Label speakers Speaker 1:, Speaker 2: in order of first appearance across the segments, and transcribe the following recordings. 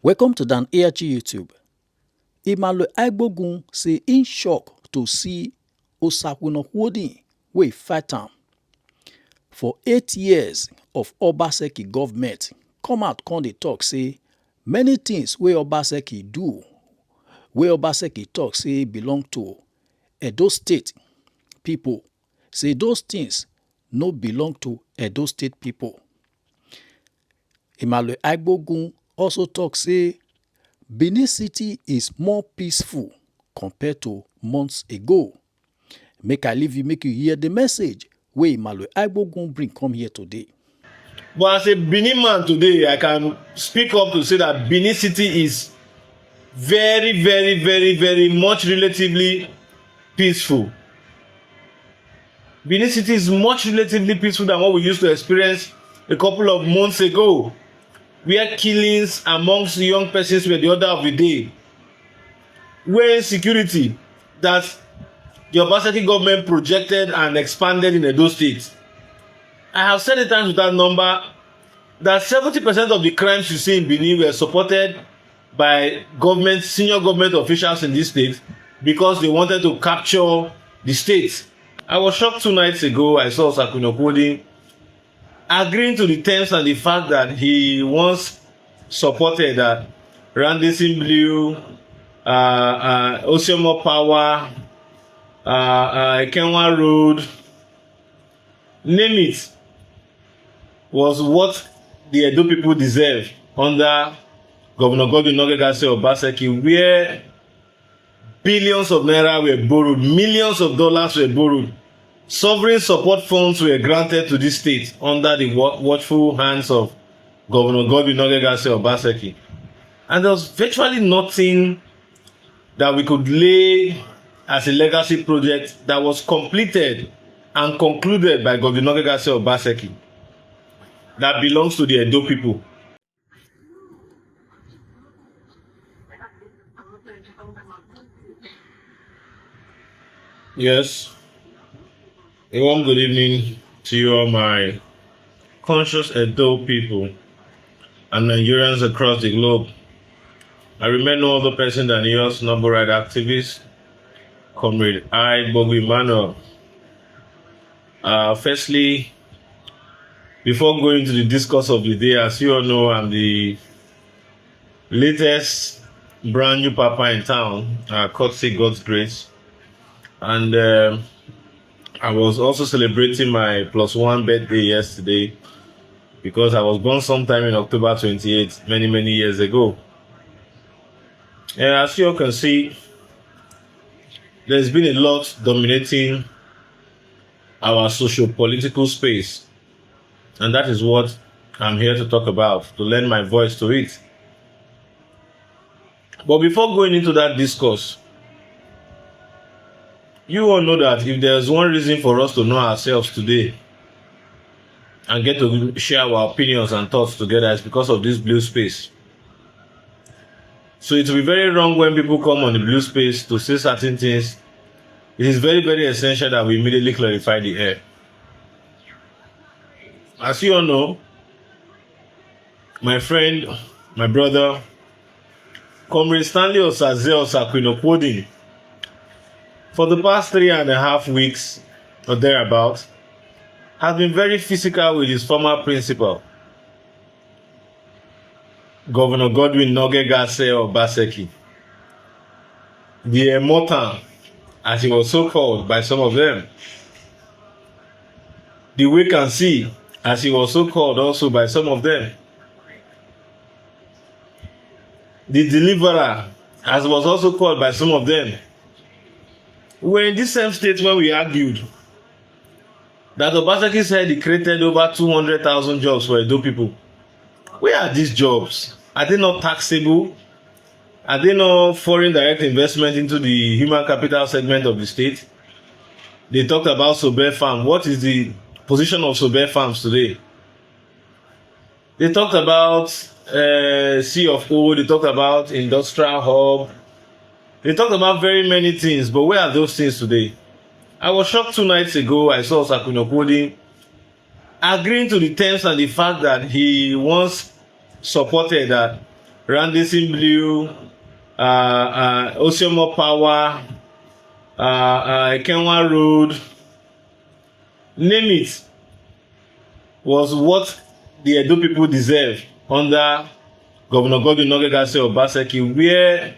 Speaker 1: Welcome to Dan ARG YouTube. Imalo Agbogun say in shock to see Osakhuenorkhodin wey fight am for 8 years of Obaseki government come out come dey talk say many things wey Obaseki do, wey Obaseki talk say belong to Edo State people, say those things no belong to Edo State people. Imalo Agbogun also talk say Benin City is more peaceful compared to months ago. Make I leave you, make you hear the message wey Imalo Agbogun bring come here today.
Speaker 2: But as a Benin man today, I can speak up to say that Benin City is very much relatively peaceful. Benin City is much relatively peaceful than what we used to experience a couple of months ago, where killings amongst young persons were the order of the day, where insecurity that the Obaseki government projected and expanded in Edo State. I have said it times with that number that 70% of the crimes you see in Benin were supported by government, senior government officials in this state because they wanted to capture the state. I was shocked 2 nights ago. I saw Osakhuenorkhodin agreeing to the terms and the fact that he once supported that Randisin Blue, Osimo Power, Kenwa Road, name it, was what the Edo people deserve under Governor Godwin Obaseki, where billions of naira were borrowed, millions of dollars were borrowed. Sovereign support funds were granted to this state under the watchful hands of Governor Godwin Obaseki. And there was virtually nothing that we could lay as a legacy project that was completed and concluded by Governor Obaseki that belongs to the Edo people. Yes. A warm good evening to you all, my conscious Edo people and Nigerians across the globe. I remain no other person than yours, number right activist, Comrade Emmanuel. Firstly, before going to the discourse of the day, as you all know, I'm the latest brand new papa in town, courtesy God's grace. And I was also celebrating my +1 birthday yesterday because I was born sometime in October 28, many years ago. And as you all can see, there's been a lot dominating our socio-political space. And that is what I'm here to talk about, to lend my voice to it. But before going into that discourse, you all know that if there's one reason for us to know ourselves today and get to share our opinions and thoughts together, it's because of this blue space. So it will be very wrong when people come on the blue space to say certain things. It is very essential that we immediately clarify the air. As you all know, my friend, my brother, Comr Stanley Osakhuenorkhodin, for the past 3.5 weeks or thereabout, has been very physical with his former principal, Governor Godwin Obaseki, the immortal, as he was so called by some of them, the wait and see, as he was so called also by some of them, the deliverer, as was also called by some of them. We were in this same state when we argued that Obaseki said he created over 200,000 jobs for Edo people. Where are these jobs? Are they not taxable? Are they not foreign direct investment into the human capital segment of the state? They talked about Sober Farm. What is the position of Sober Farms today? They talked about C of O. They talked about industrial hub. They talked about very many things, but where are those things today? I was shocked 2 nights ago. I saw Osakhuenorkhodin agreeing to the terms and the fact that he once supported that Randesin Blue, Osimo Power, Kenwa Road, name it, was what the Edo people deserve under Governor Godwin Obaseki, where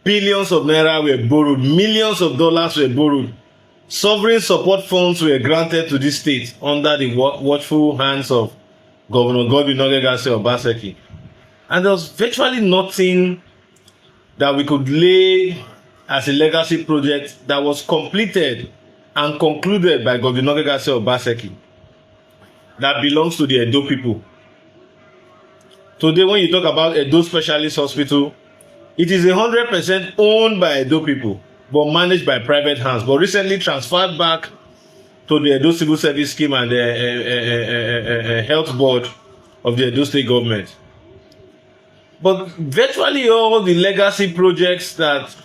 Speaker 2: billions of naira were borrowed, millions of dollars were borrowed. Sovereign support funds were granted to this state under the watchful hands of Governor Godwin Obaseki. And there was virtually nothing that we could lay as a legacy project that was completed and concluded by Governor Obaseki that belongs to the Edo people. Today, when you talk about Edo Specialist Hospital, it is 100% owned by Edo people, but managed by private hands, but recently transferred back to the Edo Civil Service Scheme and the Health Board of the Edo State Government. But virtually all the legacy projects that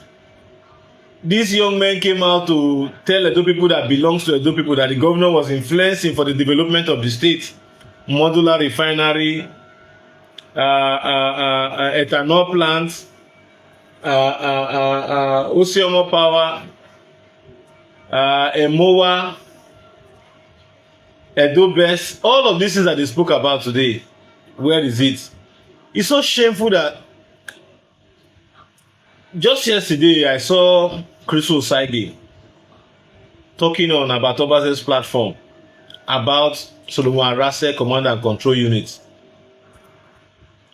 Speaker 2: these young men came out to tell Edo people that belongs to Edo people that the governor was influencing for the development of the state, modular refinery, ethanol plants, Osimo Power, Emowa, Edo Best, all of these things that they spoke about today, where is it? It's so shameful that just yesterday I saw Chris Osazee talking on about Obaseki's platform about Solomon Arase Command and Control Unit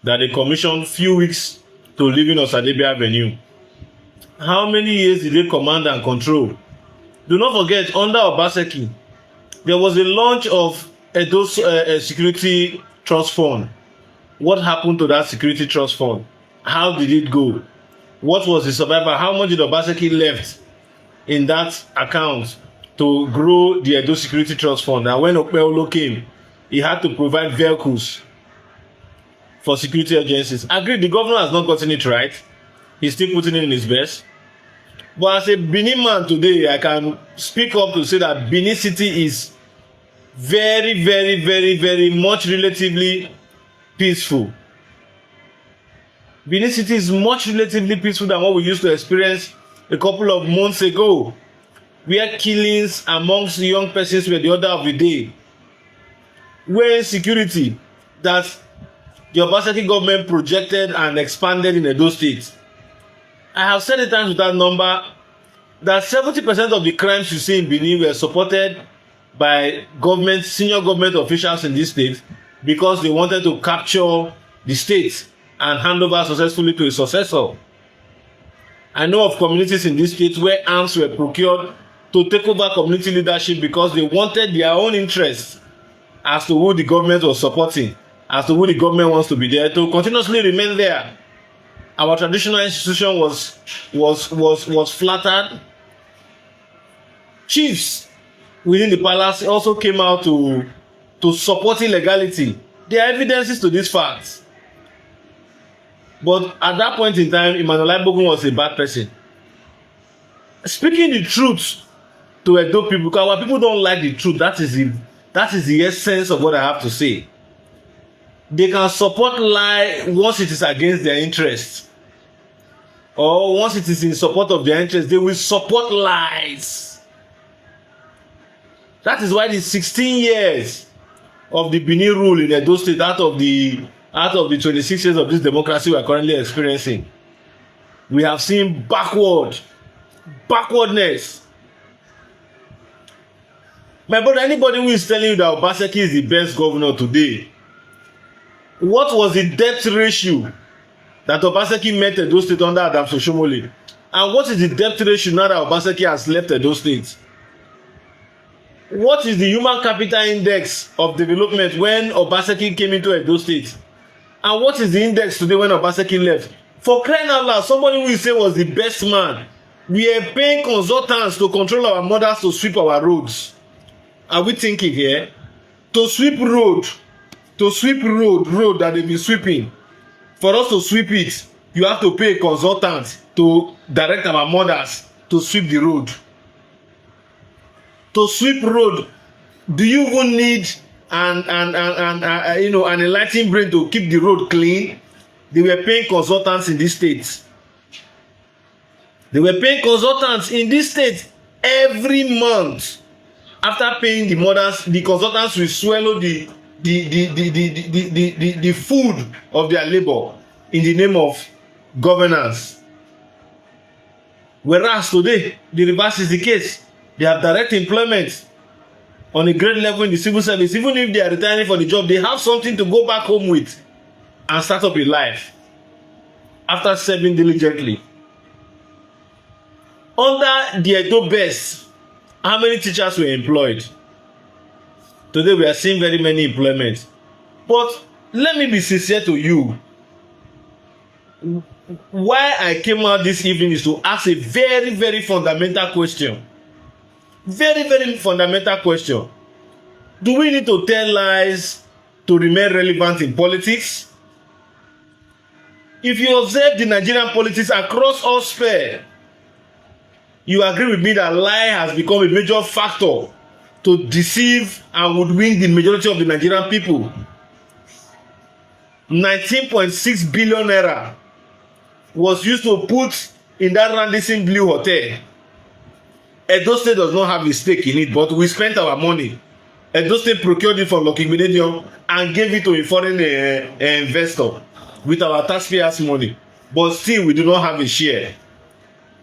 Speaker 2: that they commissioned few weeks to live in Osazee Avenue. How many years did they command and control? Do not forget, under Obaseki, there was a launch of Edo Security Trust Fund. What happened to that Security Trust Fund? How did it go? What was the survival? How much did Obaseki left in that account to grow the Edo Security Trust Fund? And when Okpeolo came, he had to provide vehicles for security agencies. Agreed, the governor has not gotten it right. He's still putting it in his best. But as a Benin man today, I can speak up to say that Benin City is very, very, very, very much relatively peaceful. Benin City is much relatively peaceful than what we used to experience a couple of months ago, where killings amongst young persons were the order of the day, where insecurity that the Obaseki government projected and expanded in Edo State. I have said it times without number that 70% of the crimes you see in Benin were supported by government, senior government officials in this state because they wanted to capture the state and hand over successfully to a successor. I know of communities in this state where arms were procured to take over community leadership because they wanted their own interests as to who the government was supporting, as to who the government wants to be there, to continuously remain there. Our traditional institution was flattered. Chiefs within the palace also came out to support illegality. There are evidences to these facts. But at that point in time, Emmanuel Bogun was a bad person. Speaking the truth to Edo people, because our people don't like the truth. That is the essence of what I have to say. They can support lie once it is against their interests, or once it is in support of their interests, they will support lies. That is why the 16 years of the Benin rule in Edo State, out of the 26 years of this democracy we are currently experiencing, we have seen backwardness. My brother, anybody who is telling you that Obaseki is the best governor today, what was the debt ratio that Obaseki met Edo State under Adams Oshomole? And what is the debt ratio now that Obaseki has left Edo State? What is the human capital index of development when Obaseki came into Edo State? And what is the index today when Obaseki left? For crying out loud, somebody who say was the best man, we are paying consultants to control our mothers to sweep our roads. Are we thinking here? To sweep road that they've been sweeping. For us to sweep it, you have to pay a consultant to direct our mothers to sweep the road. To sweep road, do you even need an enlightened brain to keep the road clean? they were paying consultants in this state. They were paying consultants in this state every month. After paying the mothers, the consultants will swallow the food of their labor in the name of governance. Whereas today, the reverse is the case. They have direct employment on a great level in the civil service. Even if they are retiring for the job, they have something to go back home with and start up a life after serving diligently. Under the Edo best, how many teachers were employed? Today we are seeing very many employments. But let me be sincere to you. Why I came out this evening is to ask a very, very fundamental question. Very, very fundamental question. Do we need to tell lies to remain relevant in politics? If you observe the Nigerian politics across all spheres, you agree with me that lie has become a major factor to deceive and would win the majority of the Nigerian people. 19.6 billion naira was used to put in that Radisson Blue hotel. Edo State does not have a stake in it, but we spent our money. Edo State procured it from Lucky Millennium and gave it to a foreign investor with our taxpayers' money. But still, we do not have a share.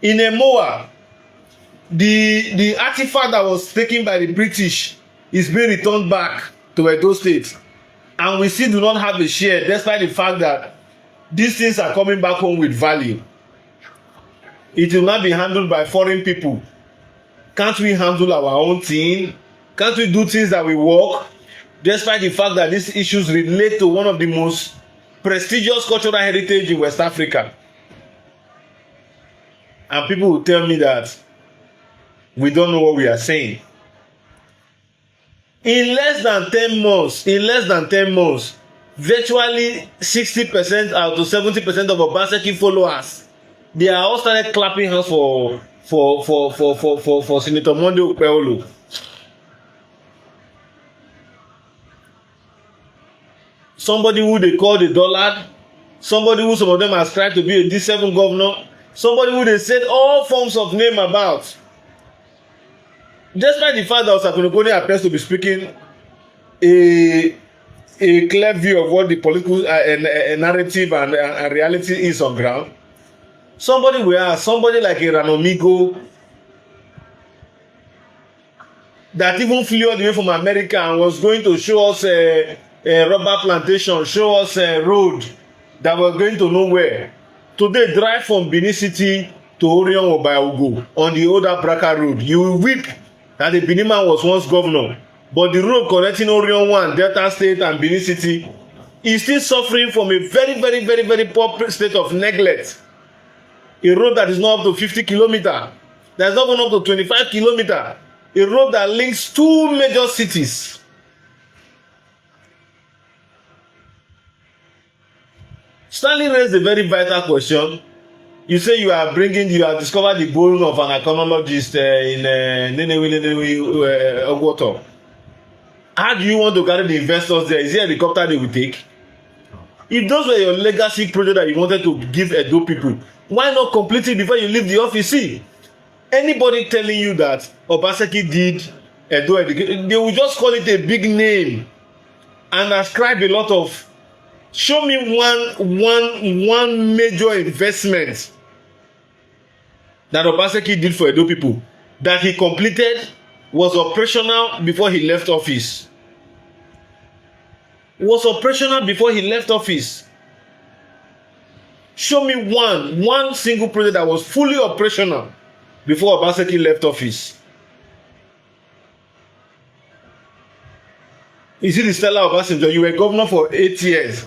Speaker 2: In Emoa, the artifact that was taken by the British is being returned back to Edo State, and we still do not have a share, despite the fact that these things are coming back home with value. It will not be handled by foreign people. Can't we handle our own thing? Can't we do things that will work, despite the fact that these issues relate to one of the most prestigious cultural heritage in West Africa? And people will tell me that we don't know what we are saying. In less than 10 months, virtually 60% out to 70% of Obaseki followers, they are all started clapping hands for Senator Monday Okpebholo. Somebody who they call the Dullard, somebody who some of them ascribe to be a D7 governor, somebody who they said all forms of name about. Despite the fact that Osakhuenorkhodin appears to be speaking a clear view of what the political narrative and reality is on ground, somebody like a Ranomigo that even flew all the way from America and was going to show us a rubber plantation, show us a road that was going to nowhere. Today, drive from Benin City to Orion or Bayugo on the old Abraka road. You will weep that the Benin man was once governor, but the road connecting Orion 1, Delta State and Benin City is still suffering from a very, very, very, very poor state of neglect. A road that is not up to 50 kilometers, that is not even up to 25 kilometers, a road that links two major cities. Stanley raised a very vital question. You say you have discovered the bone of an economologist in Nenewi Ogwoto. How do you want to carry the investors there? Is there a helicopter they will take? If those were your legacy project that you wanted to give Edo people, why not complete it before you leave the office? See, anybody telling you that Obaseki did Edo education, they will just call it a big name and ascribe a lot of. Show me one major investment that Obaseki did for Edo people that he completed, was operational before he left office. Was operational before he left office. Show me one single project that was fully operational before Obaseki left office. Is it the Stella Obasanjo? You were governor for 8 years.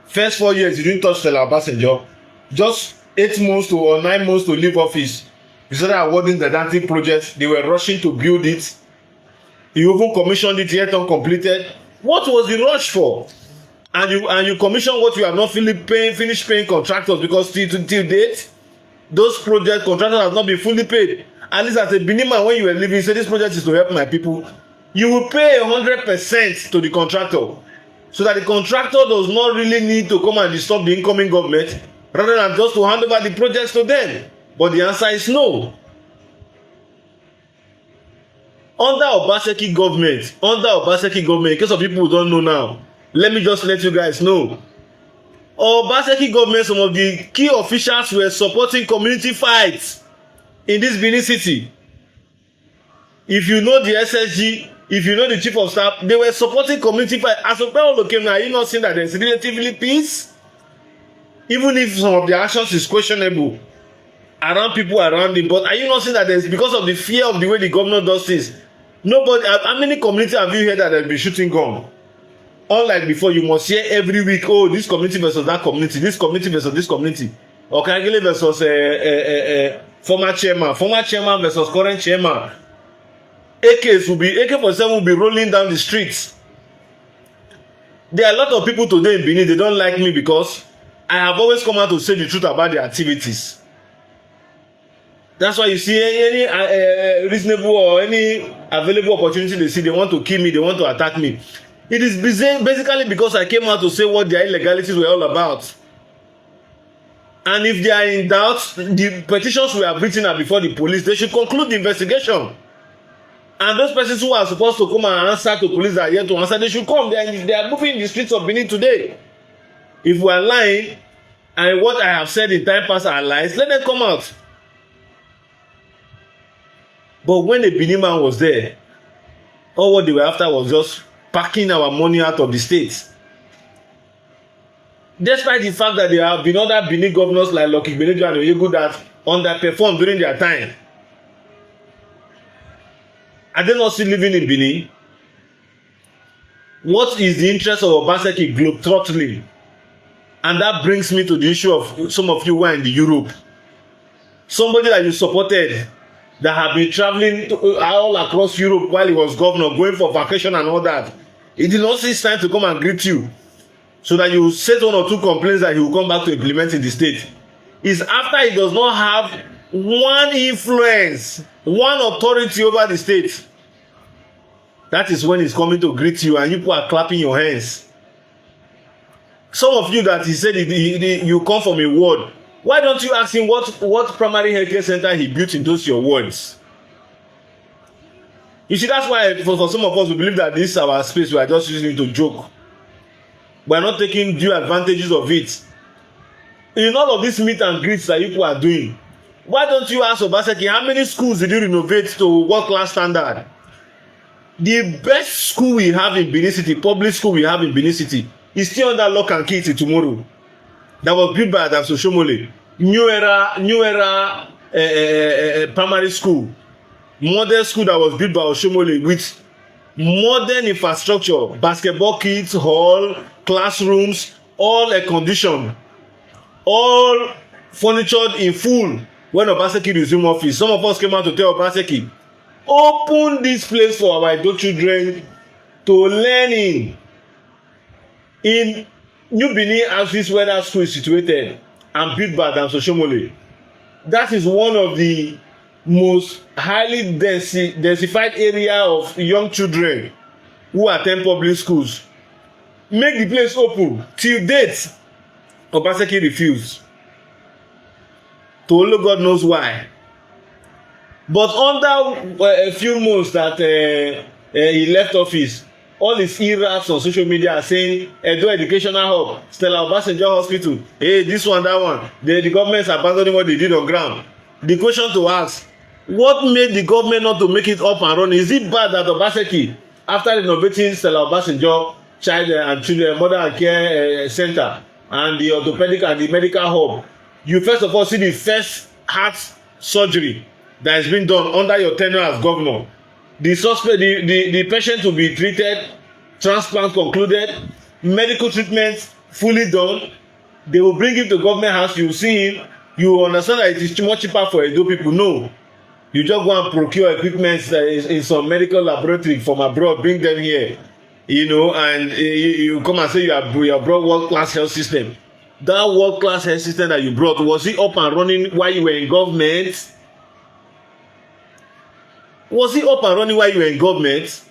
Speaker 2: First 4 years, you didn't touch Stella Obasanjo. Just 8 months or 9 months to leave office. You started awarding the Dante project. They were rushing to build it. You even commissioned it yet uncompleted. What was the rush for? And you commissioned what you have not finished paying contractors, because till date, those project contractors have not been fully paid. At least as a Benin man, when you were leaving, you said this project is to help my people. You will pay 100% to the contractor. so that the contractor does not really need to come and disturb the incoming government rather than just to hand over the projects to them? But the answer is no. Under Obaseki government, in case of people who don't know now, let me just let you guys know. Obaseki government, some of the key officials were supporting community fights in this Benin city. If you know the SSG, if you know the chief of staff, they were supporting community fight. As of now, are you not seeing that there's relatively peace? Even if some of the actions is questionable around people around him, but are you not seeing that there's, because of the fear of the way the governor does this? Nobody, how many communities have you heard that they've been shooting gun? Unlike before, you must hear every week, oh, this community versus that community, this community versus this community. Okagele versus former chairman versus current chairman. AK-47 will be rolling down the streets. There are a lot of people today in Benin, they don't like me because I have always come out to say the truth about their activities. That's why you see any reasonable or any available opportunity they see, they want to kill me, they want to attack me. It is basically because I came out to say what their illegalities were all about. And if they are in doubt, the petitions we have written are before the police, they should conclude the investigation. And those persons who are supposed to come and answer to police that are here to answer, they should come. They are moving in the streets of Benin today. If we are lying, and what I have said in time past are lies, let them come out. But when the Benin man was there, all what they were after was just packing our money out of the state. Despite the fact that there have been other Benin governors like Lucky Benejo and Oyegu that underperformed during their time. Are they not still living in Benin? What is the interest of Obaseki globetrotting? And that brings me to the issue of some of you who are in the Europe. Somebody that you supported that have been traveling all across Europe while he was governor, going for vacation and all that. He did not see it's time to come and greet you so that you set one or two complaints that he will come back to implement in the state. It's after he does not have one influence, one authority over the state. That is when he's coming to greet you and you people are clapping your hands. Some of you that he said you come from a ward. Why don't you ask him what primary healthcare center he built in those your wards? You see, that's why for some of us, we believe that this is our space. We are just using it to joke. We are not taking due advantages of it. In all of these meet and greets that people are doing, why don't you ask Obaseki, how many schools did you renovate to world-class standard? The best school we have in Benin City, public school we have in Benin City, is still under lock and key till tomorrow. That was built by Adams Oshomole. New era primary school. Modern school that was built by Oshomole with modern infrastructure, basketball kits, hall, classrooms, all air-conditioned, all furnitured in full. When Obaseki resumed office, some of us came out to tell Obaseki, open this place for our adult children to learn in New Benin, as this weather school is situated and built by Adams Oshomole. That is one of the most highly densified area of young children who attend public schools. Make the place open. Till date, Obaseki refused. To only God knows why. But under a few months that he left office, all his e-raps on social media are saying Edo Educational Hub, Stella Obasanjo Hospital, hey, this one, that one. The government is abandoning what they did on ground. The question to ask, what made the government not to make it up and running? Is it bad that Obaseki, after renovating Stella Obasanjo Child and Children Mother and Care Center and the orthopedic and the medical hub, you first of all see the first heart surgery that has been done under your tenure as governor? The patient will be treated, transplant concluded, medical treatment fully done. They will bring him to government house. You will see him. You will understand that it is much cheaper for Edo people. No, you just go and procure equipment in some medical laboratory from abroad, bring them here, and you come and say you have brought world-class health system. That world-class health system that you brought, was it up and running while you were in government? Was it up and running while you were in government?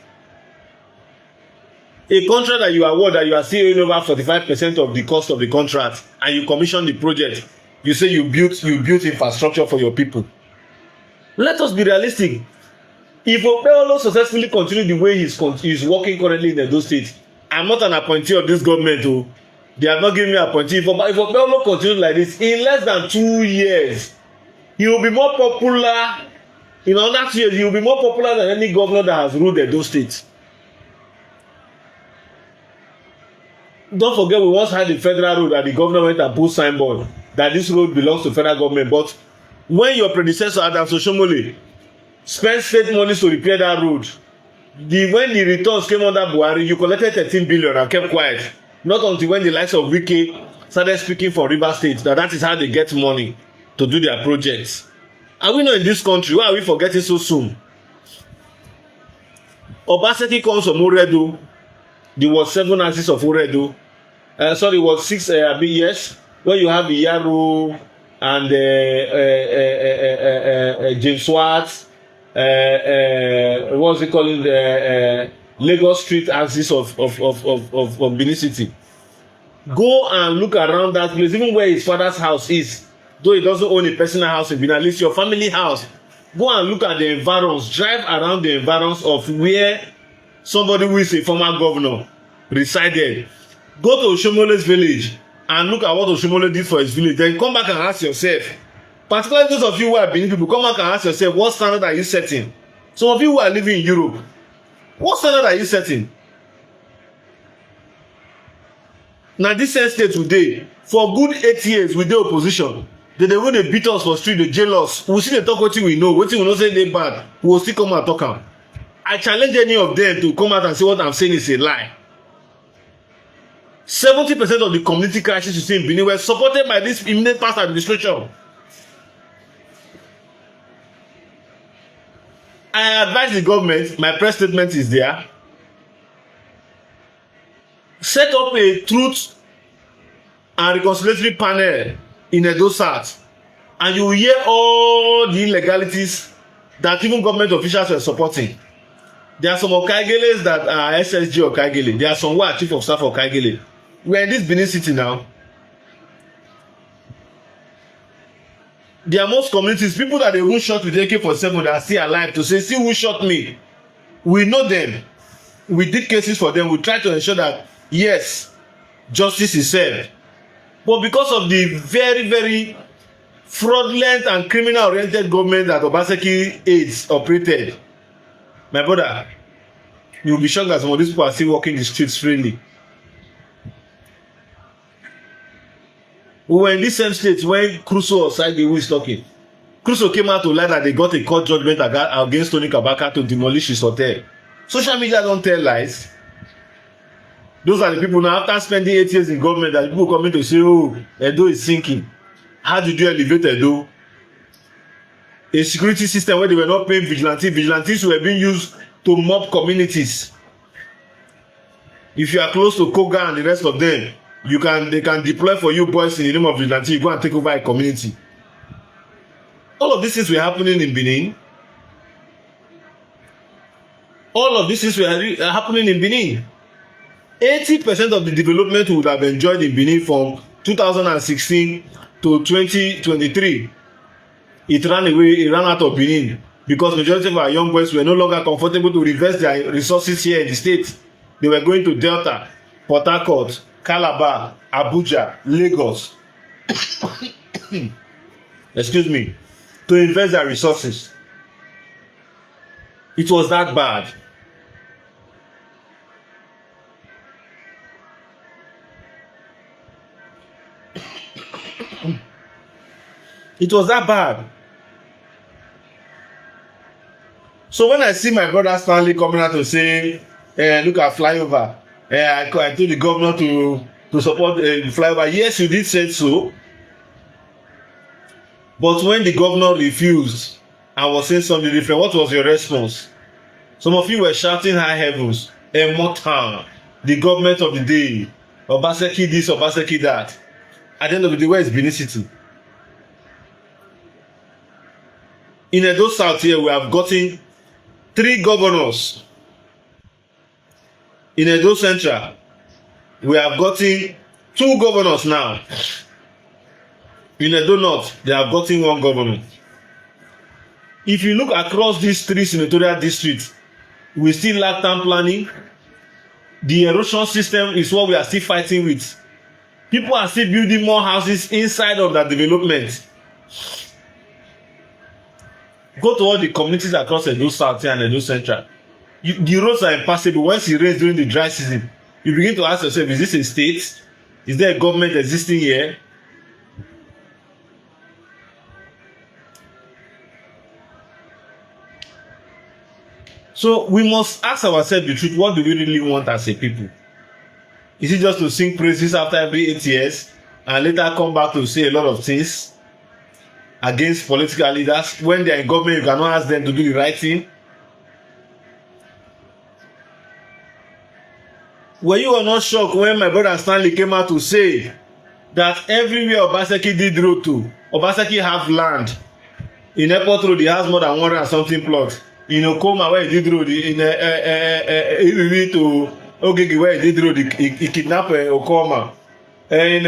Speaker 2: A contract that you award that you are still owing over 45% of the cost of the contract, and you commission the project, you say you built infrastructure for your people. Let us be realistic. If Opeolo successfully continue the way he's working currently in Edo State, I'm not an appointee of this government. Oh, they have not given me an appointee. If Opeolo continues like this, in less than 2 years, he will be more popular. In another 2 years, he will be more popular than any governor that has ruled Edo State. Don't forget, we once had the federal road that the governor went and put signboard that this road belongs to federal government. But when your predecessor Adams Oshomole spent state money to repair that road, when the returns came under Buhari, you collected 13 billion and kept quiet. Not until when the likes of Wike started speaking for Rivers State that is how they get money to do their projects. Are we not in this country? Why are we forgetting so soon? Obaseki comes from Oredo. There was 7 axis of Oredo. Sorry, it was 6 years. When you have Iyaro and James Swartz, what's it called? Lagos Street axis of Benin City. Go and look around that place, even where his father's house is. Though he doesn't own a personal house in Benin, at least your family house. Go and look at the environs. Drive around the environs of where somebody who is a former governor resided. Go to Oshomole's village and look at what Oshomole did for his village. Then come back and ask yourself, particularly those of you who are Benin people, come back and ask yourself, what standard are you setting? Some of you who are living in Europe, what standard are you setting? Now this state today, for good 8 years with the opposition, they go dey beat us for street, dey jail us. We still dey talk wetin we know say dey bad. We will still come and talk am. I challenge any of them to come out and say what I'm saying is a lie. 70% of the community crisis you see in Benin were supported by this immediate past administration. I advise the government, my press statement is there, set up a truth and reconciliatory panel in Edo South, and you will hear all the illegalities that even government officials were supporting. There are some Okaigeles that are SSG Okaigele. There are some who are chief of staff Okaigele. We are in this Benin City now. There are most communities, people that they won't shot with AK-47 that are still alive to say, see who shot me. We know them. We did cases for them. We try to ensure that, yes, justice is served. But because of the very, very fraudulent and criminal-oriented government that Obaseki aids operated, my brother, you will be shocked that some of these people are still walking the streets freely. We were in this same state when Crusoe Osazee who is talking. Crusoe came out to lie that they got a court judgment against Tony Kabaka to demolish his hotel. Social media don't tell lies. Those are the people now, after spending 8 years in government, that people coming to say, oh, Edo is sinking. How did you elevate Edo? A security system where they were not paying vigilantes. Vigilantes were being used to mob communities. If you are close to Koga and the rest of them, they can deploy for you boys in the name of vigilante. You go and take over a community. All of these things were happening in Benin. All of these things were happening in Benin. 80% of the development we would have enjoyed in Benin from 2016 to 2023. It ran out of Benin because majority of our young boys were no longer comfortable to invest their resources here in the state. They were going to Delta, Port Harcourt, Calabar, Abuja, Lagos. Excuse me. To invest their resources. It was that bad. It was that bad. So when I see my brother Stanley coming out to say, look at flyover, I told the governor to support the flyover. Yes, you did say so. But when the governor refused and was saying something different, what was your response? Some of you were shouting high heavens, Motown, the government of the day, Obaseki this, Obaseki that. At the end of the day, where is Benin City? In Edo South here, we have gotten 3 governors In Edo Central, we have gotten 2 governors now. In Edo North, they have gotten 1 governor. If you look across these 3 senatorial districts, we still lack town planning. The erosion system is what we are still fighting with. People are still building more houses inside of that development. Go to all the communities across Edo South and Edo Central. The roads are impassable. Once it rains during the dry season, you begin to ask yourself, is this a state? Is there a government existing here? So we must ask ourselves the truth. What do we really want as a people? Is it just to sing praises after every 8 years and later come back to say a lot of things against political leaders? When they are in government, you cannot ask them to do the right thing. Were you not shocked when my brother Stanley came out to say that everywhere Obaseki did road to, Obaseki have land. In Airport Road, he has more than 100 and something plots. In Okoma, where he did road, in Iwiwi to Ogigi, where he did road, he kidnapped Okoma. In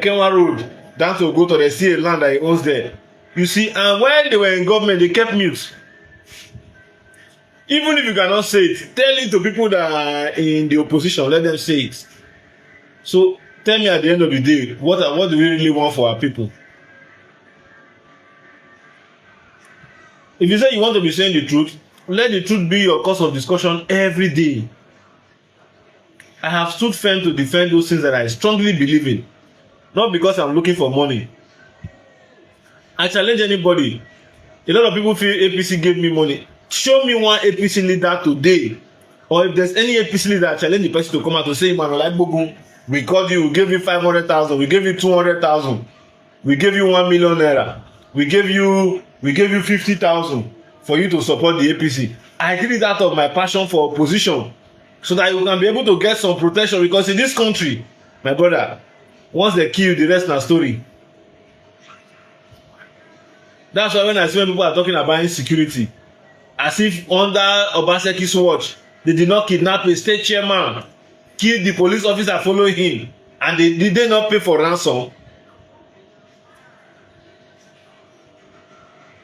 Speaker 2: Kenwa Road, down to go to the sea land that he owns there. You see, and when they were in government, they kept mute. Even if you cannot say it, tell it to people that are in the opposition, let them say it. So tell me at the end of the day, what do we really want for our people? If you say you want to be saying the truth, let the truth be your cause of discussion every day. I have stood firm to defend those things that I strongly believe in. Not because I'm looking for money. I challenge anybody. A lot of people feel APC gave me money. Show me one APC leader today. Or if there's any APC leader, I challenge the person to come out to say, Manuel Agbogun, we called you, we gave you 500,000, we gave you 200,000, we gave you 1 million naira, we gave you 50,000 for you to support the APC. I did it out of my passion for opposition, so that you can be able to get some protection, because in this country, my brother, once they kill you, the rest na story. That's why when I see when people are talking about insecurity, as if under Obaseki's watch, they did not kidnap a state chairman, kill the police officer following him, and did they not pay for ransom?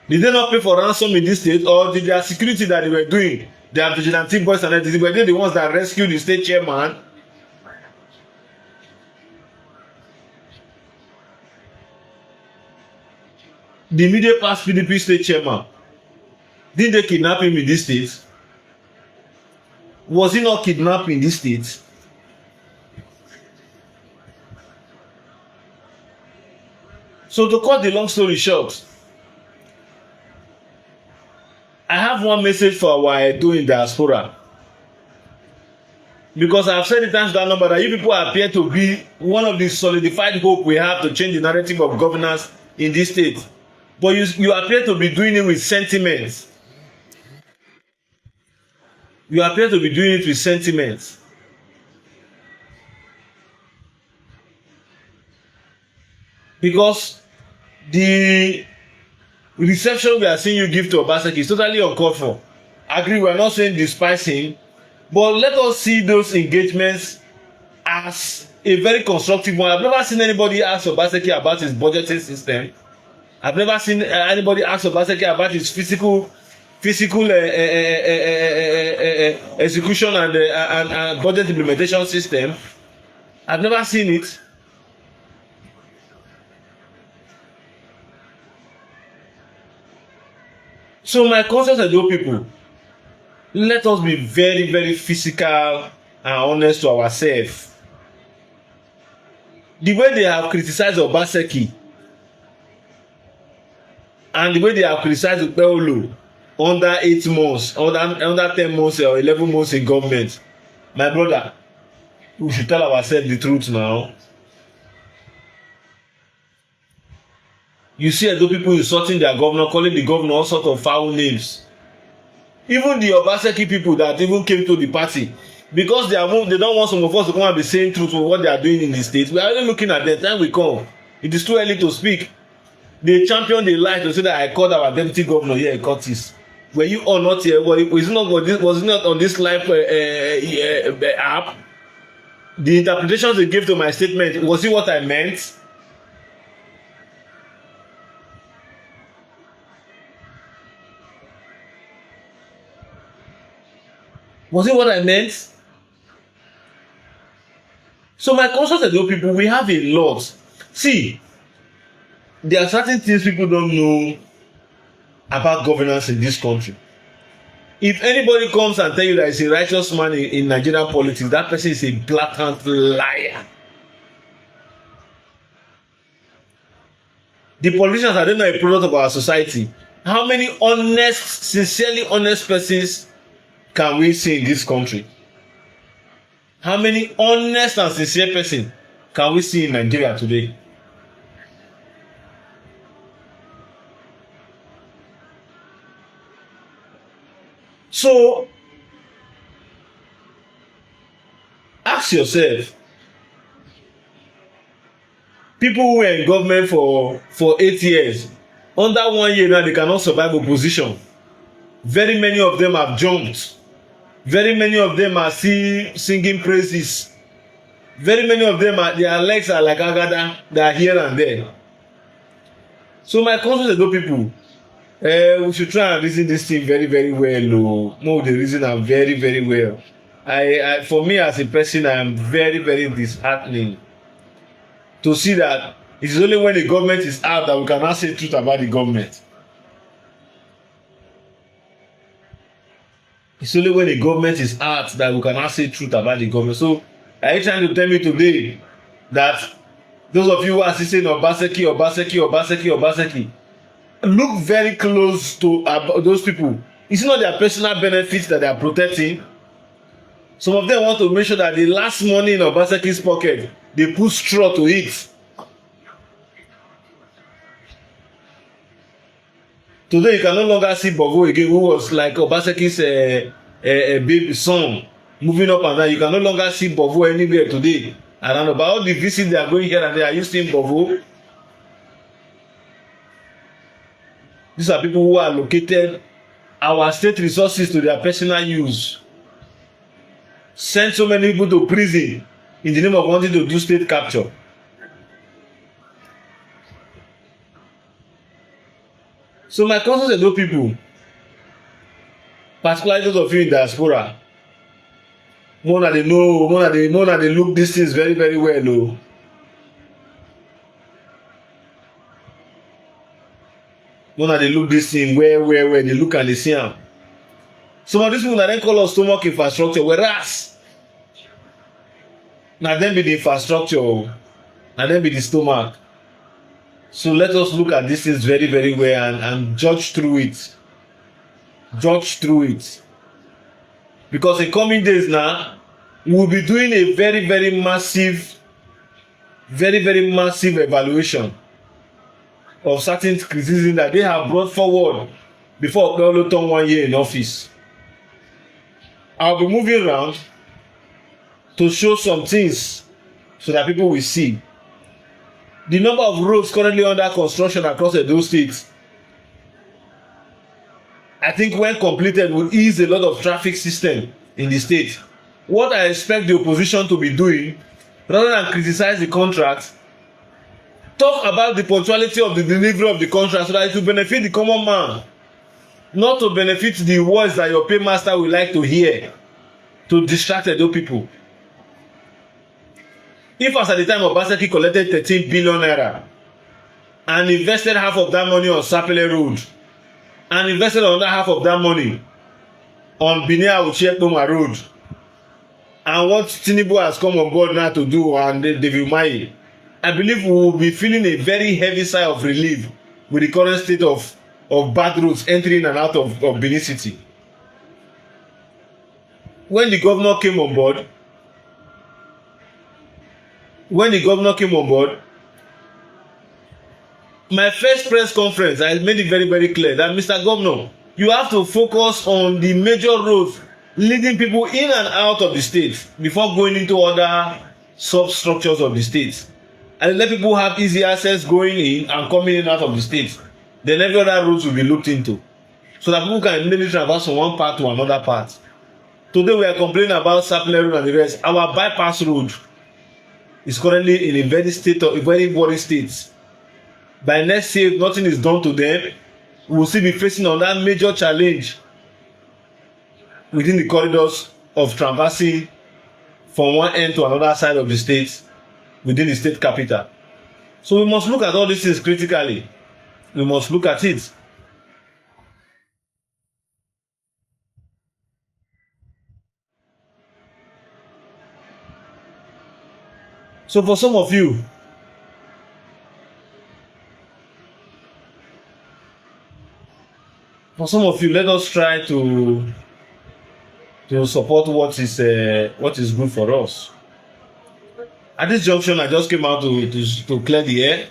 Speaker 2: Did they not pay for ransom in this state, or did their security that they were doing, their vigilante boys and everything, were they the ones that rescued the state chairman? The immediate past PDP state chairman, didn't they kidnap him in this state? Was he not kidnapped in this state? So to cut the long story short, I have one message for our Edo in diaspora. Because I have said it times that number that you people appear to be one of the solidified hope we have to change the narrative of governance in this state. But you appear to be doing it with sentiments. You appear to be doing it with sentiments. Because the reception we are seeing you give to Obaseki is totally uncalled for. Agree, we are not saying despise him, but let us see those engagements as a very constructive one. I've never seen anybody ask Obaseki about his budgeting system. I've never seen anybody ask Obaseki about his physical execution and budget implementation system. I've never seen it. So my conscious Edo people, let us be very, very physical and honest to ourselves. The way they have criticized Obaseki and the way they have criticized Upeolu under 8 months, under 10 months or 11 months in government, my brother, we should tell ourselves the truth now. You see Edo people insulting their governor, calling the governor all sorts of foul names. Even the Obaseki people that even came to the party, because they don't want some of us to come and be saying truth for what they are doing in the state. We are only looking at the time we come. It is too early to speak. They champion the lie to say that I called our deputy governor here in Curtis. Were you or not here? Was it not on this live app? The interpretations they gave to my statement, was it what I meant? Was it what I meant? So my conscious Edo people, we have a lot. See, there are certain things people don't know about governance in this country. If anybody comes and tell you that he's a righteous man in Nigerian politics, that person is a blatant liar. The politicians are not a product of our society. How many honest, sincerely honest persons can we see in this country? How many honest and sincere persons can we see in Nigeria today? So, ask yourself, people who were in government for 8 years, under 1 year now they cannot survive opposition. Very many of them have jumped. Very many of them are still singing praises. Very many of them their legs are like agada, they are here and there. So my country Edo people, we should try and reason this thing very, very well. No, the reason am very, very well. I for me as a person, I am very, very disheartening to see that it is only when the government is out that we cannot say truth about the government. It's only when the government is out that we cannot say truth about the government. So, are you trying to tell me today that those of you who are saying Obaseki, look very close to those people? It's not their personal benefits that they are protecting. Some of them want to make sure that the last money in Obaseki's pocket, they put straw to it. Today you can no longer see Bovo again, who was like Obaseki's baby son, moving up and down. You can no longer see Bovo anywhere today. I don't know about all the visits they are going here and there. Are you seeing Bovo? These are people who are allocated our state resources to their personal use. Send so many people to prison in the name of wanting to do state capture. So my cousins Edo people, particularly those of you in diaspora, more than they know, more than they look these things very, very well. More than they look this thing where they look and they see them. Some of these people that then call us stomach infrastructure, whereas now then be the infrastructure, now then be the stomach. So let us look at these things very, very well and judge through it. Judge through it. Because in coming days now, we will be doing a very, very massive evaluation of certain criticism that they have brought forward before Okpebholo turned 1 year in office. I'll be moving around to show some things so that people will see. The number of roads currently under construction across Edo State, I think when completed will ease a lot of traffic system in the state. What I expect the opposition to be doing, rather than criticize the contract, talk about the punctuality of the delivery of the contract so that it will benefit the common man, not to benefit the words that your paymaster will like to hear to distract Edo people. If as at the time Obaseki collected 13 billion naira and invested half of that money on Sapele Road and invested another half of that money on Benin-Auchi-Ekpoma Road, and what Tinubu has come on board now to do and David Umahi, I believe we will be feeling a very heavy sigh of relief with the current state of bad roads entering and out of Benin City. When the governor came on board, my first press conference, I made it very, very clear that Mr. Governor, you have to focus on the major roads leading people in and out of the state before going into other substructures of the state. And let people have easy access going in and coming in and out of the state. Then every other roads will be looked into. so that people can immediately traverse from one part to another part. Today we are complaining about Sapele Road and the rest. Our bypass road is currently in a very worrying state. By next year, if nothing is done to them, we will still be facing another major challenge within the corridors of traversing from one end to another side of the state within the state capital. So we must look at all these things critically. We must look at it. So for some of you, let us try to support what is good for us. At this junction, I just came out to clear the air.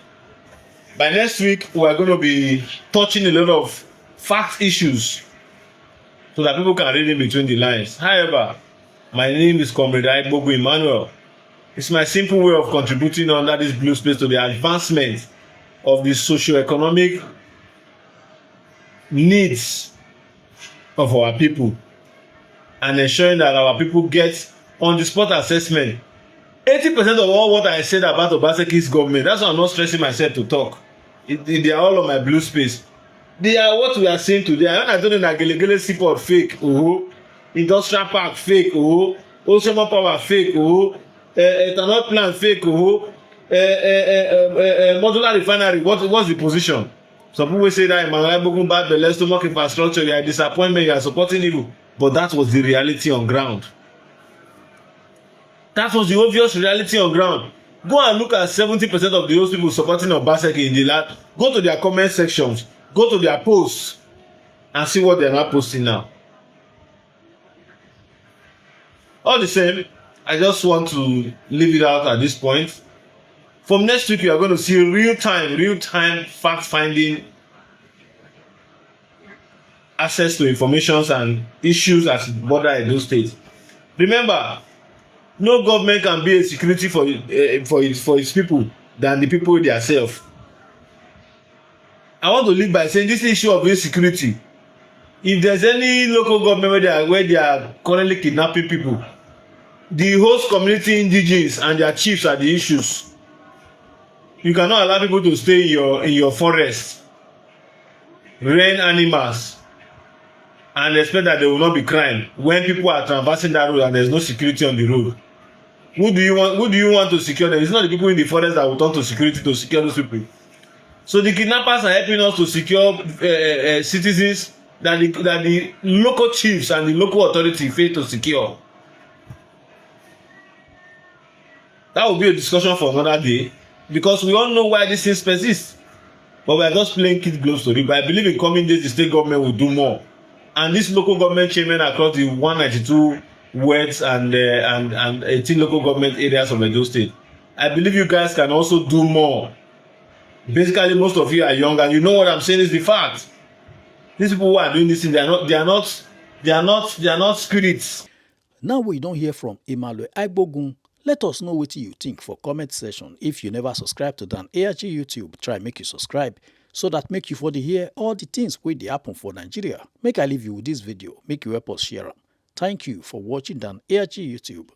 Speaker 2: By next week, we are going to be touching a lot of fact issues so that people can read in between the lines. However, my name is Comr Emmanuel. It's my simple way of contributing under this blue space to the advancement of the socio-economic needs of our people and ensuring that our people get on-the-spot assessment. 80% of all what I said about Obaseki's government, that's why I'm not stressing myself to talk. They are all on my blue space. They are what we are saying today. When I told you that Gelegele Seaport fake, Industrial Park fake, Ocean Power fake, ethanol plant fake, modular refinery, what's the position? Some people say that Emmanuel bad the stomach infrastructure, you are disappointment, you are supporting evil. But that was the reality on ground. That was the obvious reality on ground. Go and look at 70% of those people supporting Obaseki in the land. Go to their comment sections, go to their posts, and see what they are not posting now. All the same, I just want to leave it out at this point. From next week, we are going to see real-time fact-finding, access to information and issues at the border in those states. Remember, no government can be a security for its people than the people themselves. I want to leave by saying this issue of insecurity. If there's any local government where they are currently kidnapping people, the host community indigenes and their chiefs are the issues. You cannot allow people to stay in your forest, rear animals, and expect that they will not be crying when people are traversing that road and there's no security on the road. Who do you want to secure them? It's not the people in the forest that will turn to security to secure those people. So the kidnappers are helping us to secure citizens that the local chiefs and the local authority fail to secure. That will be a discussion for another day, because we all know why these things persist. But we are just playing kid gloves to it. But I believe in coming days the state government will do more. And this local government chairman across the 192 wards and 18 local government areas of Edo State, I believe you guys can also do more. Basically, most of you are young, and you know what I'm saying is the fact. These people who are doing this thing, they are not spirits.
Speaker 1: Now we don't hear from Emmanuel Agbogun. Let us know what you think for comment section. If you never subscribe to Dan ARG YouTube, try make you subscribe so that make you for the hear all the things wey dey happen for Nigeria. Make I leave you with this video, make you help us share them. Thank you for watching Dan ARG YouTube.